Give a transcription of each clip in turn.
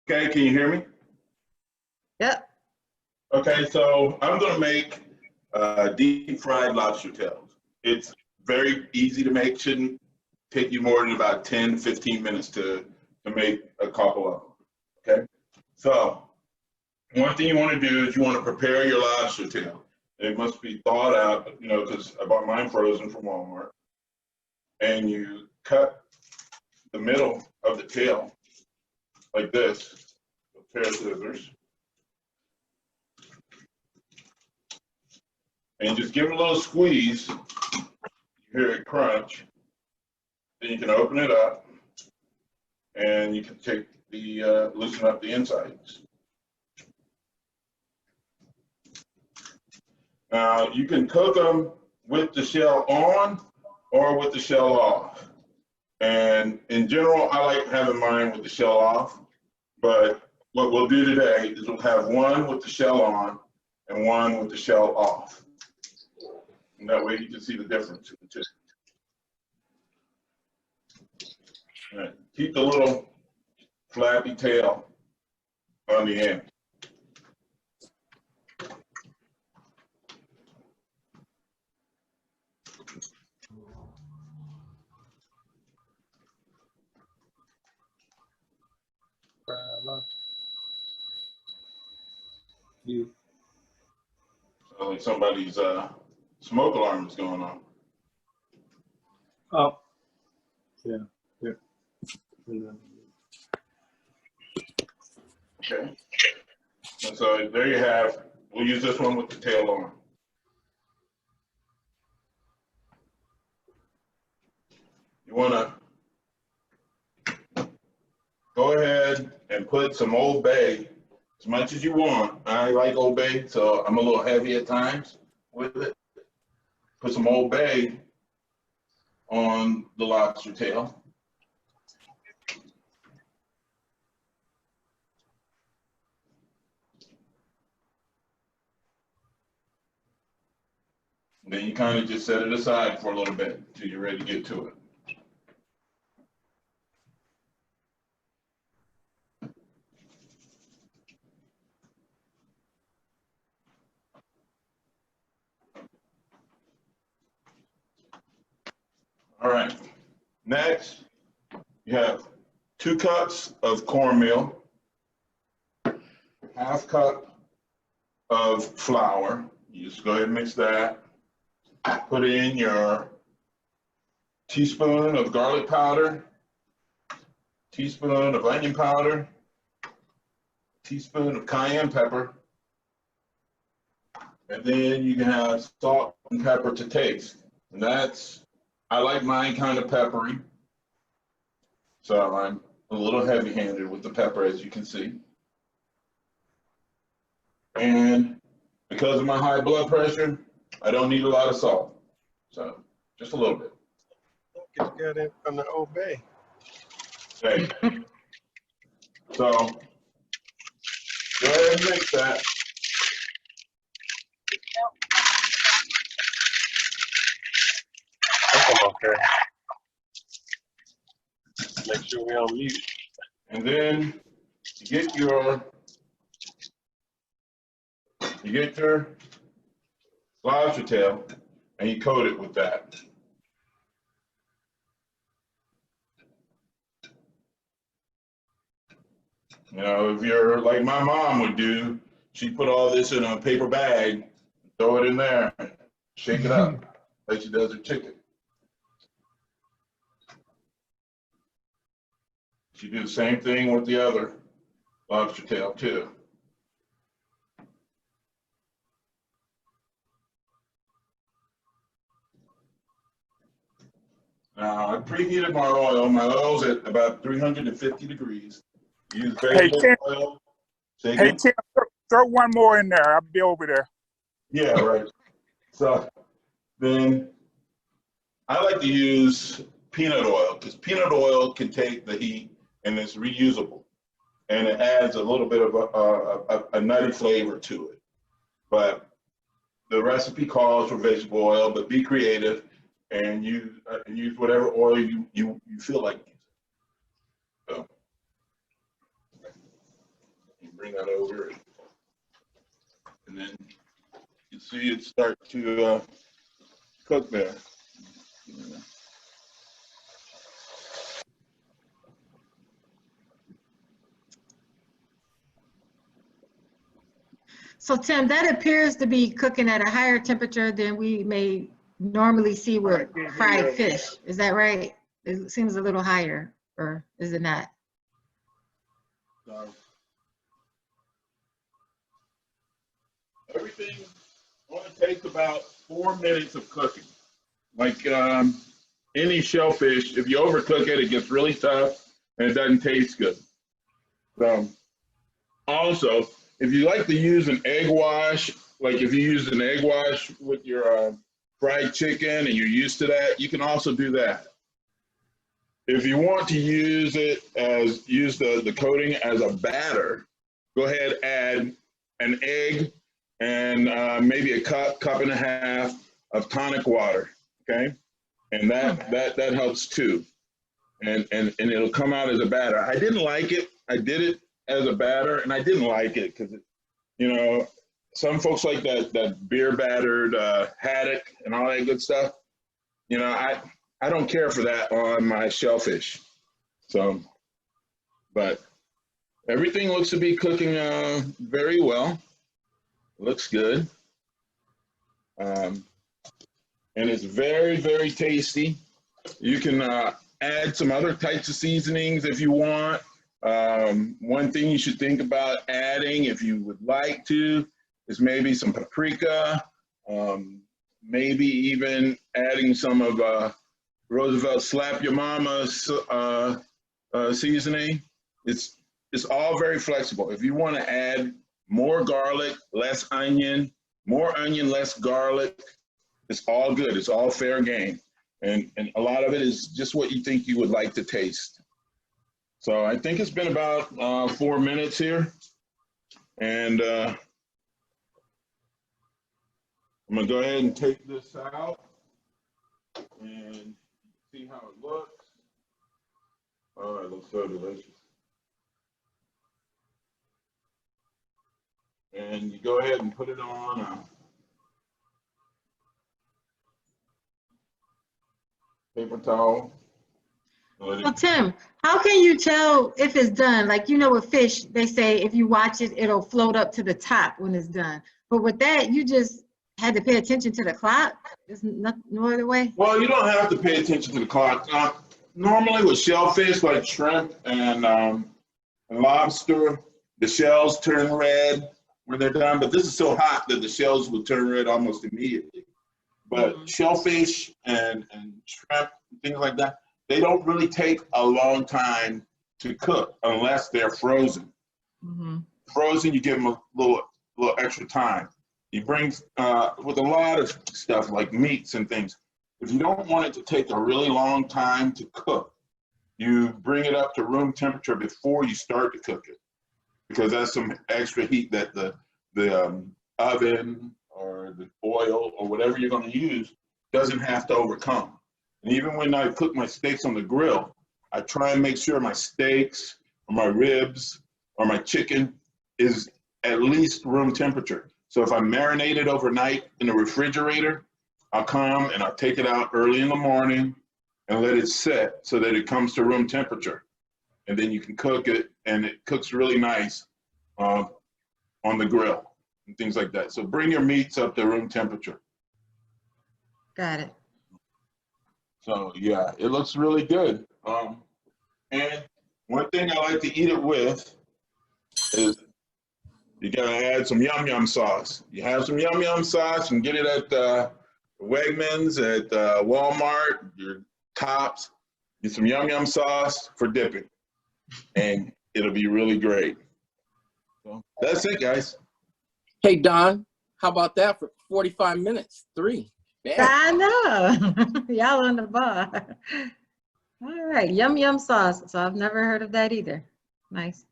Okay, can you hear me? Yep. Okay, so I'm gonna make deep fried lobster tails. It's very easy to make, shouldn't take you more than about 10, 15 minutes to make a couple of them, okay? So one thing you wanna do is you wanna prepare your lobster tail. It must be thawed out, you know, because I bought mine frozen from Walmart. And you cut the middle of the tail like this, with a pair of scissors. And just give it a little squeeze. You hear it crunch. Then you can open it up and you can take the, loosen up the insides. Now you can cook them with the shell on or with the shell off. And in general, I like having mine with the shell off, but what we'll do today is we'll have one with the shell on and one with the shell off. And that way you can see the difference in the two. All right. Keep the little flappy tail on the end. Sounds like somebody's smoke alarm is going on. Oh, yeah. Okay. And so there you have, we'll use this one with the tail on. You want to go ahead and put some Old Bay as much as you want. I like Old Bay, so I'm a little heavy at times with it. Put some Old Bay on the lobster tail. And then you kind of just set it aside for a little bit until you're ready to get to it. All right, next you have 2 cups of cornmeal, ½ cup of flour. You just go ahead and mix that. Put in your teaspoon of garlic powder, teaspoon of onion powder, teaspoon of cayenne pepper, and then you can have salt and pepper to taste. And that's, I like mine kind of peppery, so I'm a little heavy-handed with the pepper, as you can see. And because of my high blood pressure, I don't need a lot of salt, so just a little bit. Get good in from the Old Bay. Okay. So go ahead and mix that. Okay. Make sure we're on mute. And then you get your lobster tail and you coat it with that. You know, if you're like my mom would do, she'd put all this in a paper bag, throw it in there, shake it up like she does her chicken. She do the same thing with the other lobster tail too. Now I preheated my oil. My oil's at about 350 degrees. Use vegetable oil. Hey, Tim, throw one more in there. I'll be over there. Yeah, right. So then I like to use peanut oil because peanut oil can take the heat and it's reusable. And it adds a little bit of a nutty flavor to it. But the recipe calls for vegetable oil, but be creative and use whatever oil you feel like using. So. bring that over. And then you see it start to cook there. So Tim, that appears to be cooking at a higher temperature than we may normally see with fried fish. Is that right? It seems a little higher, or is it not? Everything only takes about 4 minutes of cooking. Like any shellfish, if you overcook it, it gets really tough and it doesn't taste good. So also, if you like to use an egg wash, like if you use an egg wash with your fried chicken and you're used to that, you can also do that. If you want to use it as, use the coating as a batter, go ahead, add an egg and maybe a cup and a half of tonic water, okay? And that helps too. And it'll come out as a batter. I didn't like it. I did it as a batter and I didn't like it because, you know, some folks like that beer battered haddock and all that good stuff. You know, I don't care for that on my shellfish. So, but everything looks to be cooking very well. Looks good. And it's very, very tasty. You can add some other types of seasonings if you want. One thing you should think about adding, if you would like to, is maybe some paprika, maybe even adding some of Roosevelt Slap Your Mama's seasoning. It's all very flexible. If you want to add more garlic, less onion, more onion, less garlic, it's all good. It's all fair game. And a lot of it is just what you think you would like to taste. So I think it's been about 4 minutes here. And I'm gonna go ahead and take this out and see how it looks. Oh, it looks so delicious. And you go ahead and put it on a paper towel. Well, Tim, how can you tell if it's done? Like, you know, with fish, they say if you watch it, it'll float up to the top when it's done. But with that, you just had to pay attention to the clock? There's no other way? Well, you don't have to pay attention to the clock. Normally with shellfish like shrimp and lobster, the shells turn red when they're done, but this is so hot that the shells will turn red almost immediately. But shellfish and shrimp, things like that, they don't really take a long time to cook unless they're frozen. Frozen, you give them a little extra time. You bring, with a lot of stuff like meats and things, if you don't want it to take a really long time to cook, you bring it up to room temperature before you start to cook it, because that's some extra heat that the oven or the oil or whatever you're going to use doesn't have to overcome. And even when I cook my steaks on the grill, I try and make sure my steaks or my ribs or my chicken is at least room temperature. So if I marinate it overnight in the refrigerator, I'll come and I'll take it out early in the morning and let it sit so that it comes to room temperature. And then you can cook it, and it cooks really nice on the grill and things like that. So bring your meats up to room temperature. Got it. So yeah, it looks really good. And one thing I like to eat it with is you gotta add some yum yum sauce. You have some yum yum sauce and get it at Wegmans, at Walmart, your Tops. Get some yum yum sauce for dipping, and it'll be really great. So that's it, guys. Hey, Don, how about that for 45 minutes? 3. Bam. I know. Y'all on the bar. All right, yum yum sauce. So I've never heard of that either. Nice.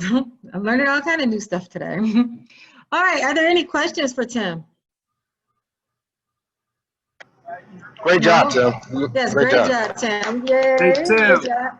I'm learning all kind of new stuff today. All right, are there any questions for Tim? Great job, Tim. Yes, great job, Tim. Yay. Hey, Tim. Good job.